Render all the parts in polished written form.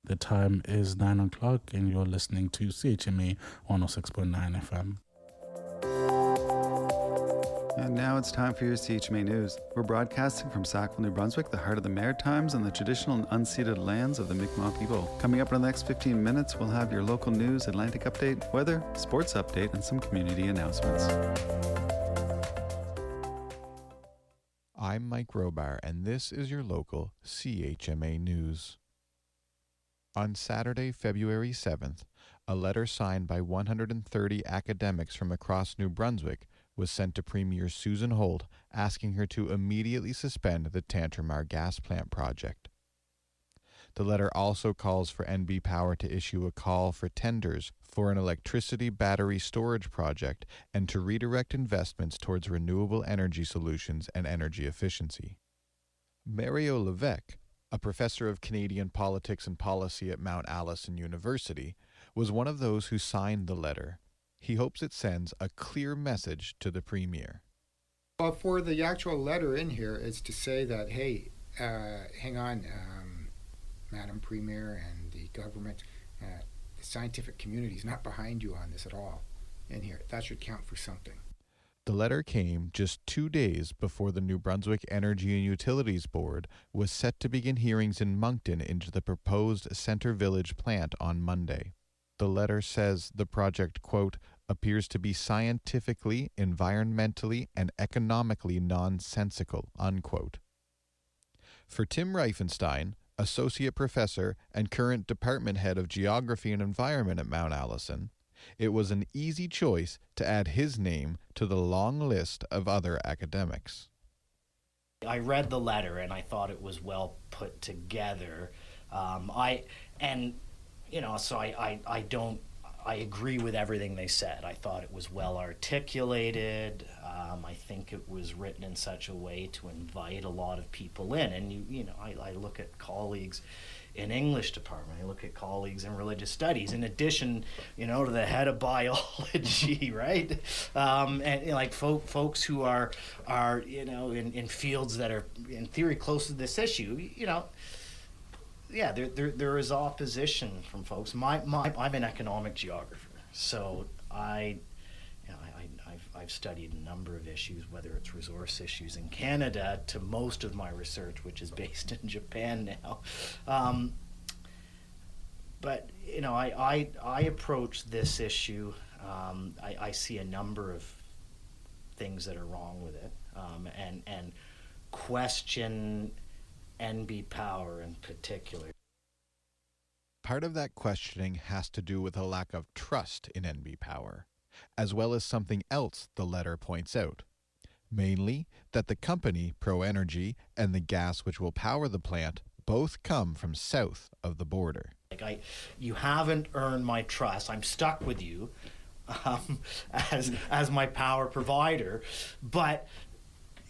The time is 9 o'clock and you're listening to CHMA 106.9 FM. And now it's time for your CHMA News. We're broadcasting from Sackville, New Brunswick, the heart of the Maritimes and the traditional and unceded lands of the Mi'kmaq people. Coming up in the next 15 minutes, we'll have your local news, Atlantic update, weather, sports update, and some community announcements. I'm Mike Robar, and this is your local CHMA News. On Saturday, February 7th, a letter signed by 130 academics from across New Brunswick was sent to Premier Susan Holt asking her to immediately suspend the Tantramar gas plant project. The letter also calls for NB Power to issue a call for tenders for an electricity battery storage project and to redirect investments towards renewable energy solutions and energy efficiency. Mario Levesque, a professor of Canadian politics and policy at Mount Allison University, was one of those who signed the letter. He hopes it sends a clear message to the Premier. Well, for the actual letter in here, it's to say that, hey, hang on, Madam Premier and the government, the scientific community is not behind you on this at all in here. That should count for something. The letter came just 2 days before the New Brunswick Energy and Utilities Board was set to begin hearings in Moncton into the proposed Centre Village plant on Monday. The letter says the project, quote, appears to be scientifically, environmentally, and economically nonsensical, unquote. For Tim Reifenstein, associate professor and current department head of geography and environment at Mount Allison, it was an easy choice to add his name to the long list of other academics. I read the letter and I thought it was well put together. I agree with everything they said. I thought it was well articulated. I think it was written in such a way to invite a lot of people in. And I look at colleagues in English department. I look at colleagues in religious studies. In addition, to the head of biology, right? And like folks who are in fields that are in theory close to this issue. Yeah, there is opposition from folks. I'm an economic geographer, so I've studied a number of issues, whether it's resource issues in Canada to most of my research, which is based in Japan now. But I approach this issue. I see a number of things that are wrong with it, and question NB Power in particular. Part of that questioning has to do with a lack of trust in NB Power, as well as something else the letter points out, mainly that the company, ProEnergy, and the gas which will power the plant both come from south of the border. You haven't earned my trust. I'm stuck with you as my power provider, but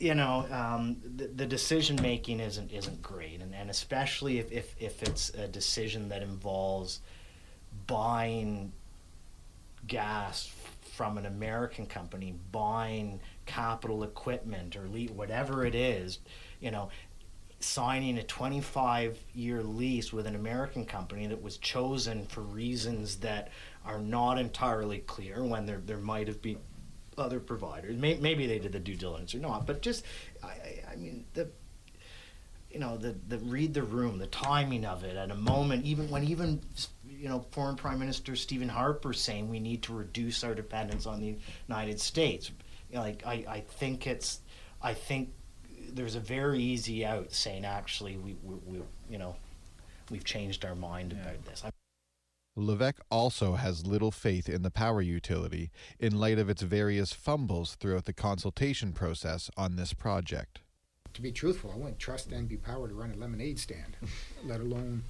the decision making isn't great, and especially if it's a decision that involves buying gas from an American company, buying capital equipment or whatever it is, signing a 25-year lease with an American company that was chosen for reasons that are not entirely clear, when there might have been other providers. Maybe they did the due diligence or not, but just the read the room, the timing of it at a moment, even foreign Prime Minister Stephen Harper saying we need to reduce our dependence on the United States. I think there's a very easy out saying actually we've changed our mind about this. Levesque also has little faith in the power utility in light of its various fumbles throughout the consultation process on this project. To be truthful, I wouldn't trust NB Power to run a lemonade stand, let alone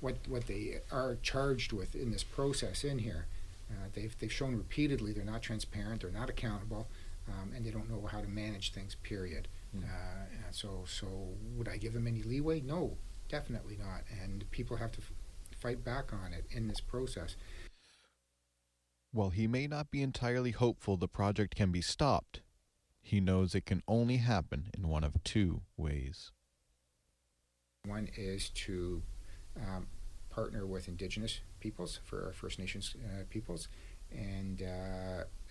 what they are charged with in this process in here. They've shown repeatedly they're not transparent, they're not accountable, and they don't know how to manage things, period. So would I give them any leeway? No, definitely not. And people have to fight back on it in this process. While he may not be entirely hopeful the project can be stopped, he knows it can only happen in one of two ways. One is to partner with Indigenous peoples, for our First Nations peoples, and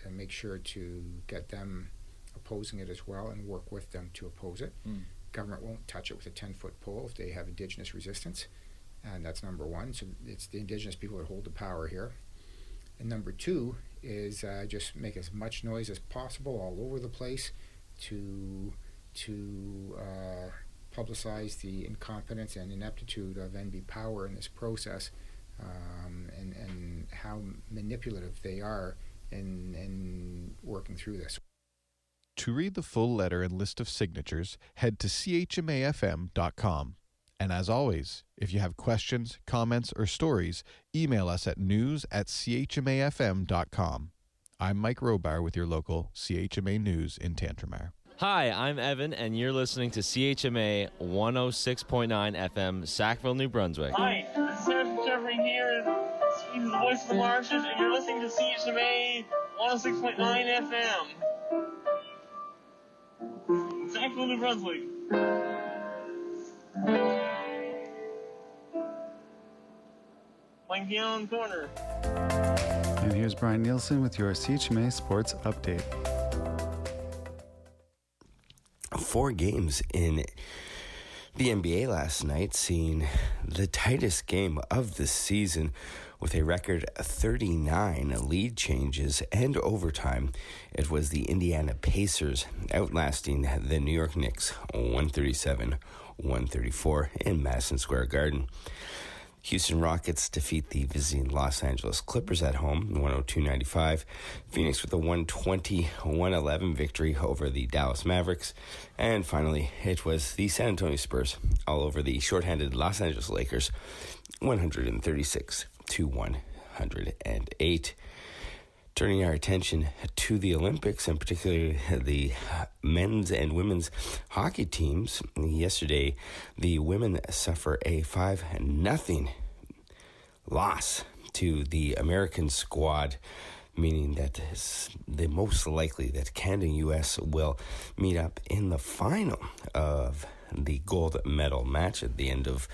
make sure to get them opposing it as well and work with them to oppose it. Government won't touch it with a 10-foot pole if they have Indigenous resistance, and that's number one. So it's the Indigenous people that hold the power here. And number two is just make as much noise as possible all over the place to publicize the incompetence and ineptitude of NB Power in this process, and how manipulative they are in working through this. To read the full letter and list of signatures, head to chmafm.com. And as always, if you have questions, comments, or stories, email us at news@chmafm.com. I'm Mike Robar with your local CHMA News in Tantramar. Hi, I'm Evan, and you're listening to CHMA 106.9 FM, Sackville, New Brunswick. Hi, this is Sergeant Jeffrey here, speaking to the voice of the marshes, and you're listening to CHMA 106.9 FM. Sackville, New Brunswick. Playing piano in the corner. And here's Brian Nielsen with your CHMA Sports Update. 4 games in the NBA last night, seeing the tightest game of the season with a record 39 lead changes and overtime. It was the Indiana Pacers outlasting the New York Knicks 137-134 in Madison Square Garden. Houston Rockets defeat the visiting Los Angeles Clippers at home, 102-95. Phoenix with a 120-111 victory over the Dallas Mavericks. And finally, it was the San Antonio Spurs all over the shorthanded Los Angeles Lakers, 136-108. Turning our attention to the Olympics, and particularly the men's and women's hockey teams. Yesterday, the women suffer a 5-0 loss to the American squad, meaning that it's the most likely that Canada and U.S. will meet up in the final of the gold medal match at the end of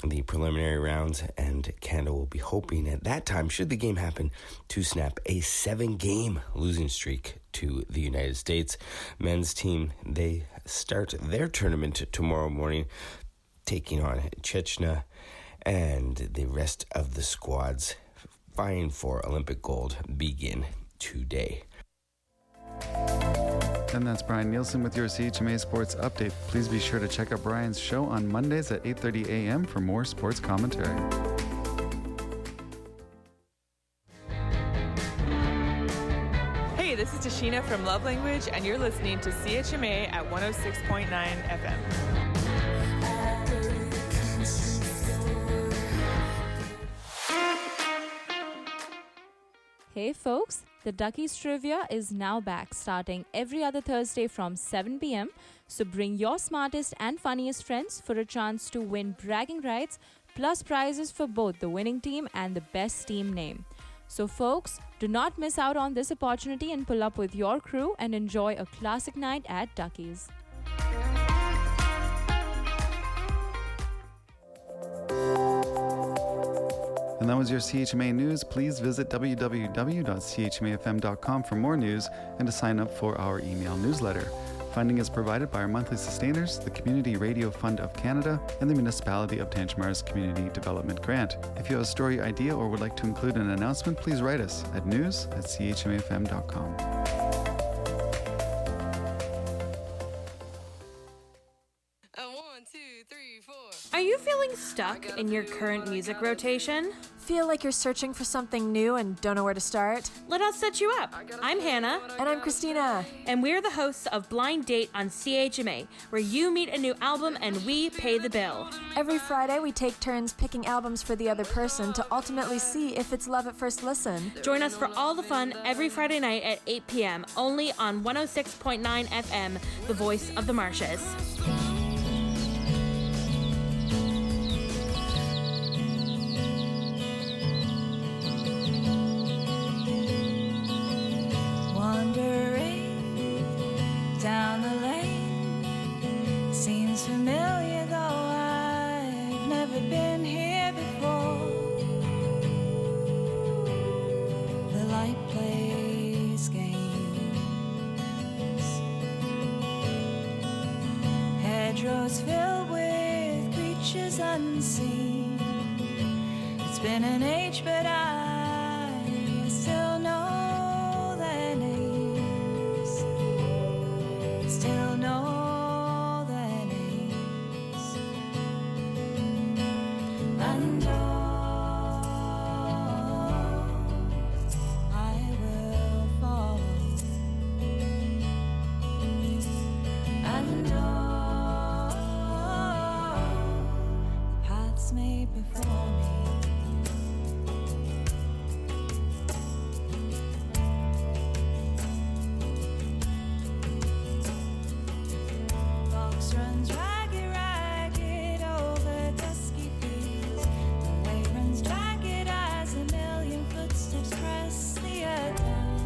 the preliminary rounds, and Canada will be hoping at that time, should the game happen, to snap a 7-game losing streak to the United States. Men's team, they start their tournament tomorrow morning, taking on Chechnya, and the rest of the squads vying for Olympic gold begin today. And that's Brian Nielsen with your CHMA Sports Update. Please be sure to check out Brian's show on Mondays at 8:30 a.m. for more sports commentary. Hey, this is Tashina from Love Language, and you're listening to CHMA at 106.9 FM. Hey folks, the Duckies Trivia is now back, starting every other Thursday from 7 p.m. So bring your smartest and funniest friends for a chance to win bragging rights plus prizes for both the winning team and the best team name. So folks, do not miss out on this opportunity and pull up with your crew and enjoy a classic night at Duckies. And that was your CHMA News. Please visit www.chmafm.com for more news and to sign up for our email newsletter. Funding is provided by our monthly sustainers, the Community Radio Fund of Canada, and the Municipality of Tantramar's Community Development Grant. If you have a story idea or would like to include an announcement, please write us at news@chmafm.com. Are you feeling stuck in your current music rotation? Feel like you're searching for something new and don't know where to start? Let us set you up. I'm Hannah. And I'm Christina. And we're the hosts of Blind Date on CHMA, where you meet a new album and we pay the bill. Every Friday, we take turns picking albums for the other person to ultimately see if it's love at first listen. Join us for all the fun every Friday night at 8 p.m., only on 106.9 FM, the voice of the marshes. Down the lane seems familiar, though I've never been here unseen. It's been an age, but I still know their names. Still know their names. And I will follow. And the paths made before me. Fox runs ragged, ragged over dusky fields. The way runs jagged as a million footsteps press the earth down.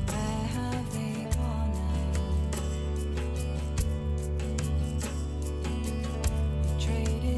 Where have they gone now? Traded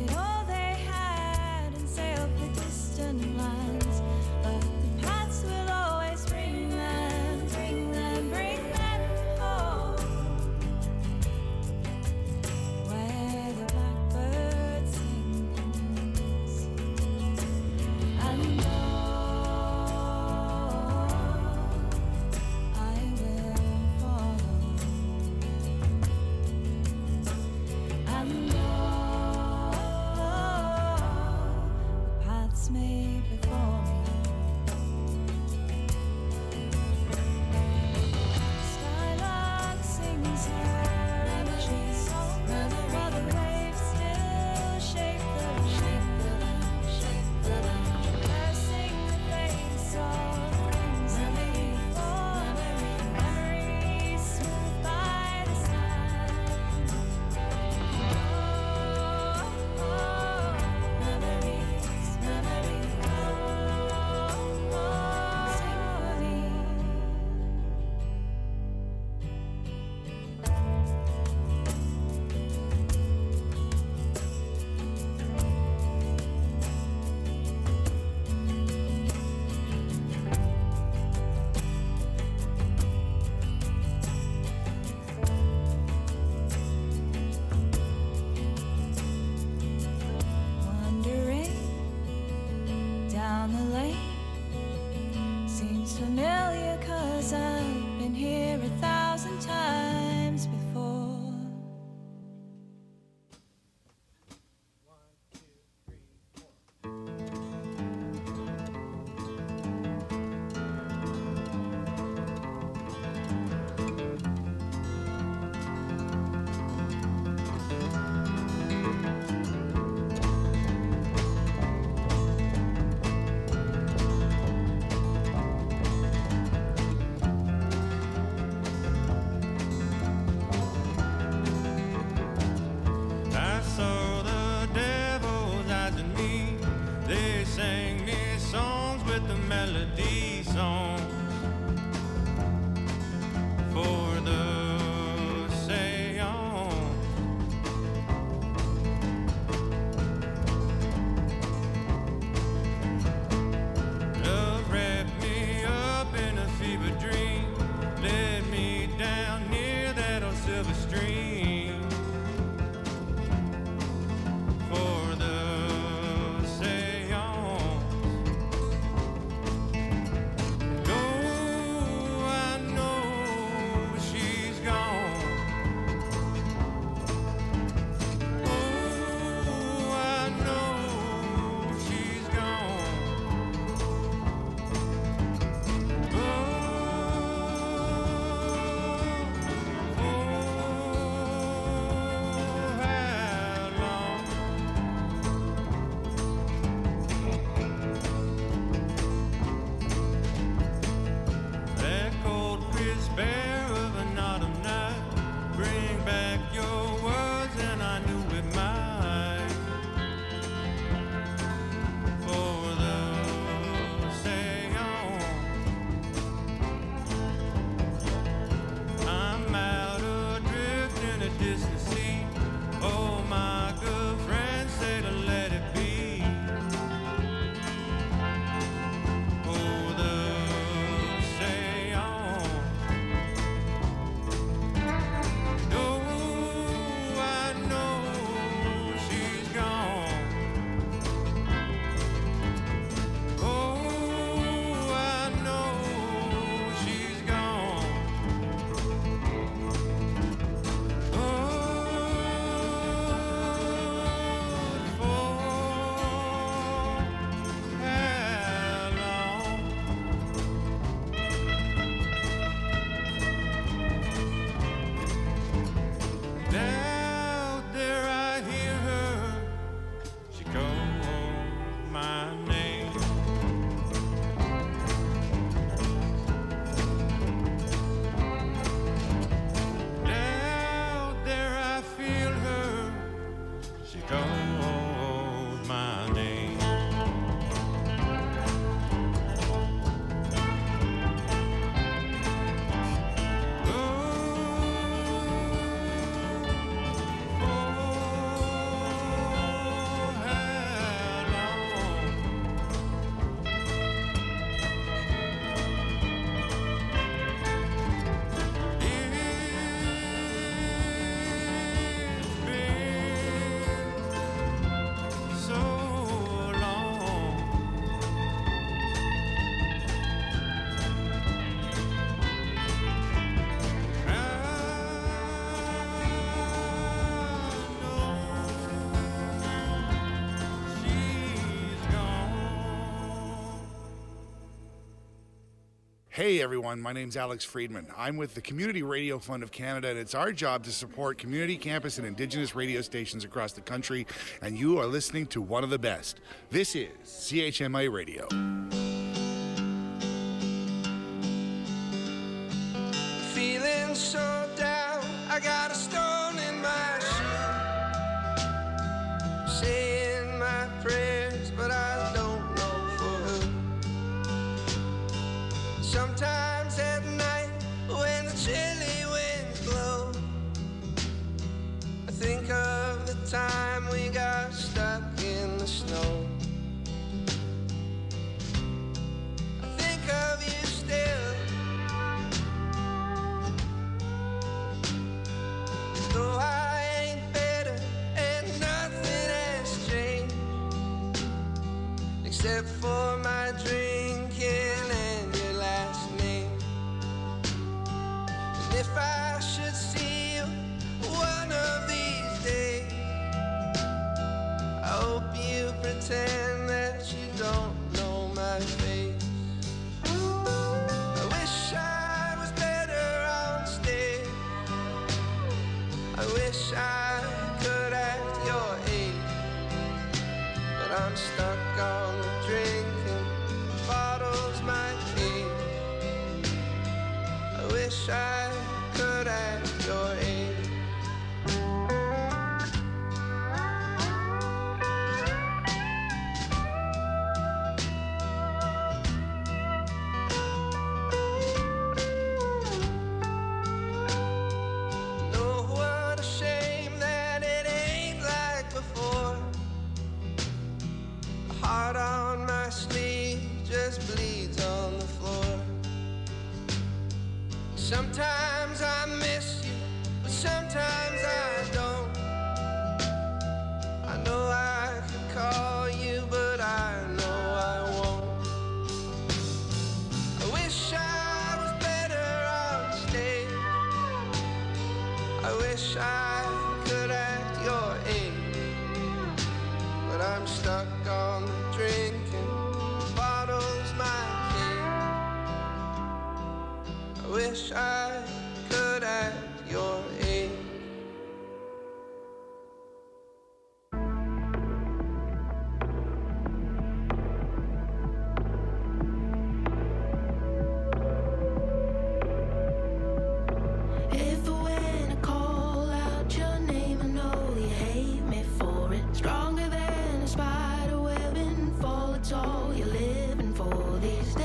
Hey everyone, my name's Alex Friedman. I'm with the Community Radio Fund of Canada, and it's our job to support community, campus, and Indigenous radio stations across the country, and you are listening to one of the best. This is CHMA Radio. Feeling so down, I got a stone in my shoe. Saying my prayers, but I don't know for who. Sometimes at night, when the chilly winds blow, I think of the time we got stuck in the snow. I think of you still, though I ain't better and nothing has changed, except for my drinking and your last name. And if I should see you one of these days, I hope you pretend that you don't know my face. I wish I was better on stage. I wish I could act your age, but I'm stuck on the drinking, bottles my cage. I wish I could act your age. No, what a shame that it ain't like before. A heart on my sleeve just bleeds on the floor. Sometimes I miss you, but sometimes I don't. I know I could call you, but I know I won't. I wish I was better on stage. I wish I could act your age, but I'm stuck on the drinking, bottles my king. I wish I could act your age. If when I call out your name, I know you hate me for it. Stronger than a spider web and fall, it's all you're living for these days.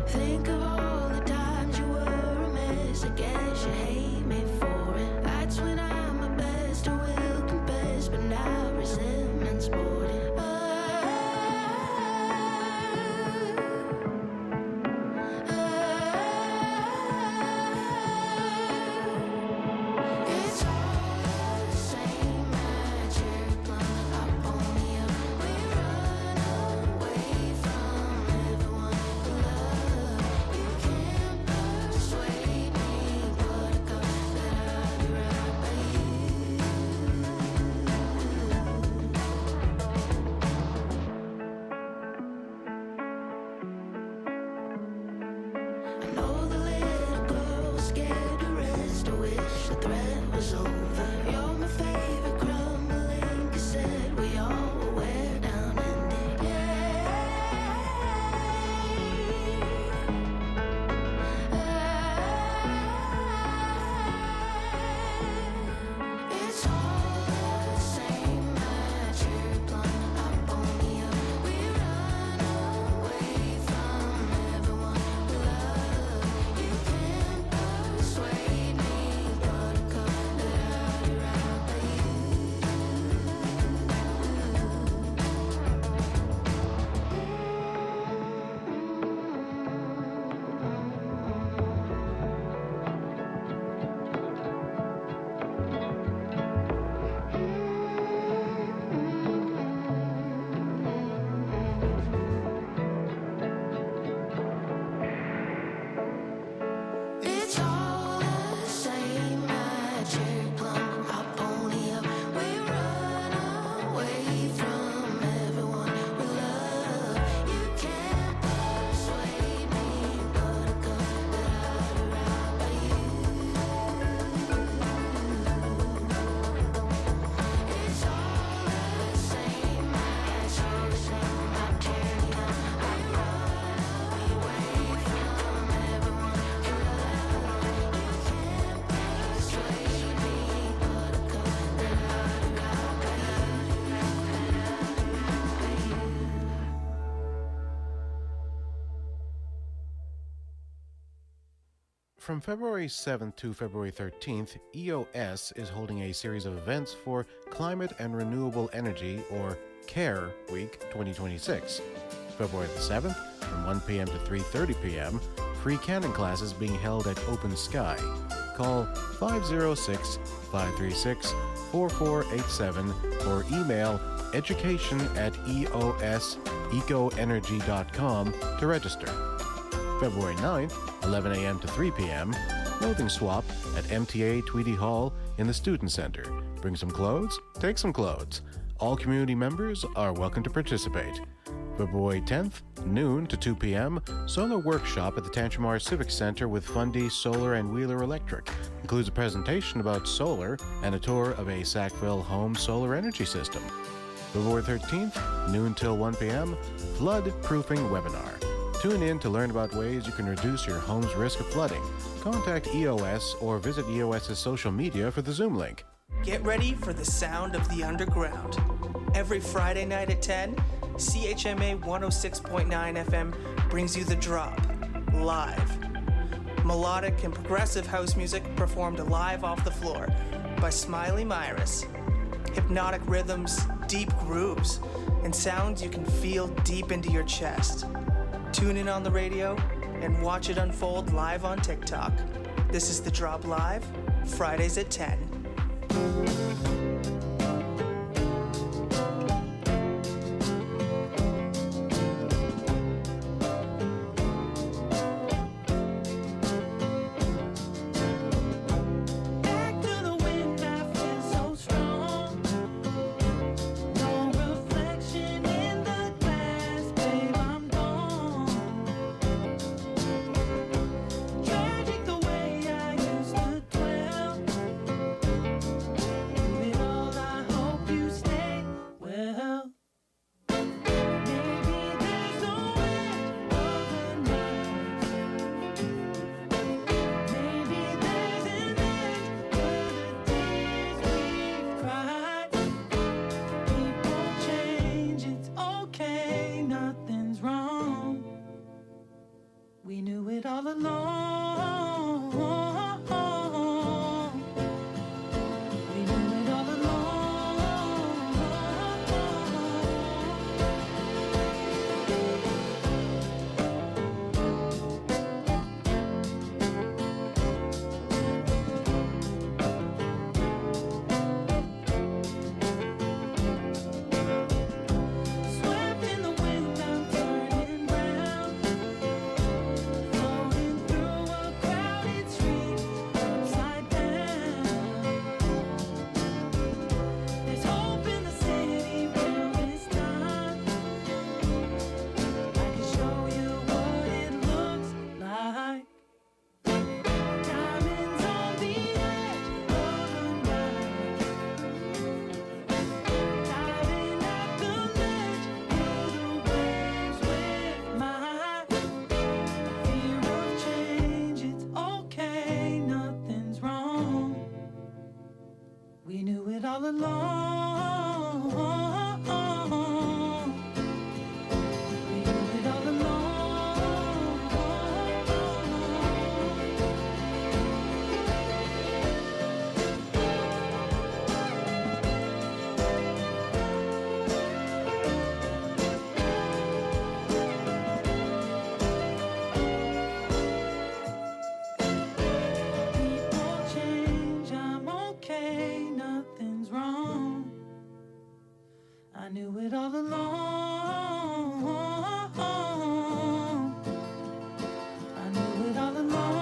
Think of all the times you were a mess. I guess you hate me for it. That's when I'm my best, I will confess, but now resentment's boarding. It's all the same magic blowing up on you. We run away from everyone we love. You can't persuade me, but I got that I'll be right by I know the little girl was scared to rest. I wish the threat was over. You're my favorite crumbling cassette. We all will wear down in the It's all the same magic blowing up on you. We run away from everyone we love. You can't persuade me, but I cut that out right by you. From February 7th to February 13th, EOS is holding a series of events for Climate and Renewable Energy, or CARE Week 2026. February the 7th, from 1 p.m. to 3:30 p.m., free canon classes being held at Open Sky. Call 506-536-4487 or email education@eosecoenergy.com to register. February 9th, 11 a.m. to 3 p.m., clothing swap at MTA Tweedy Hall in the Student Center. Bring some clothes, take some clothes. All community members are welcome to participate. February 10th, noon to 2 p.m., solar workshop at the Tantramar Civic Center with Fundy Solar and Wheeler Electric. Includes a presentation about solar and a tour of a Sackville home solar energy system. February 13th, noon till 1 p.m., flood proofing webinar. Tune in to learn about ways you can reduce your home's risk of flooding. Contact EOS or visit EOS's social media for the Zoom link. Get ready for the sound of the underground. Every Friday night at 10, CHMA 106.9 FM brings you The Drop, live. Melodic and progressive house music performed live off the floor by Smiley Myris. Hypnotic rhythms, deep grooves, and sounds you can feel deep into your chest. Tune in on the radio and watch it unfold live on TikTok. This is The Drop Live, Fridays at 10. We knew it all along. We knew it all Swept in the wind, I'm turning round. Floating through a crowded street, upside down. There's hope in the city round this time. I can show you what it looks like. Diamonds on the edge of the night. Diving at the ledge through the waves with my fear of change. It's okay, nothing's wrong. We knew it all along. We knew it all People change, I'm okay, nothing's wrong. I knew it all along. I knew it all along.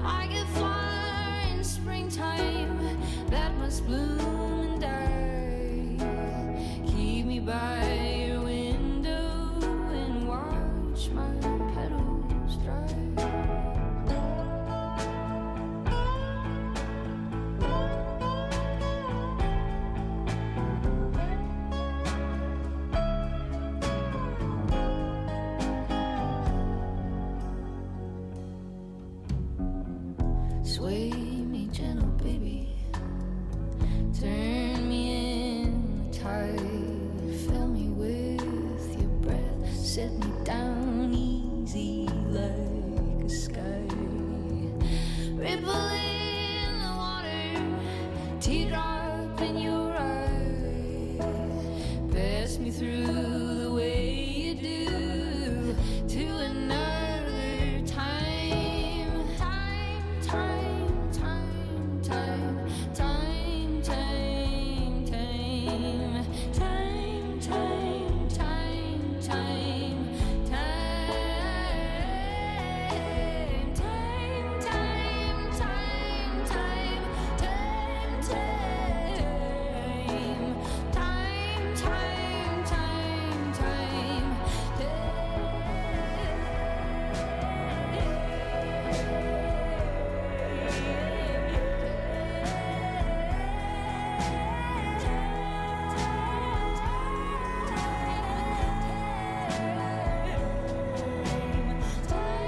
I get fire in springtime that must bloom and die. Keep me by your window and watch my petals dry. Sway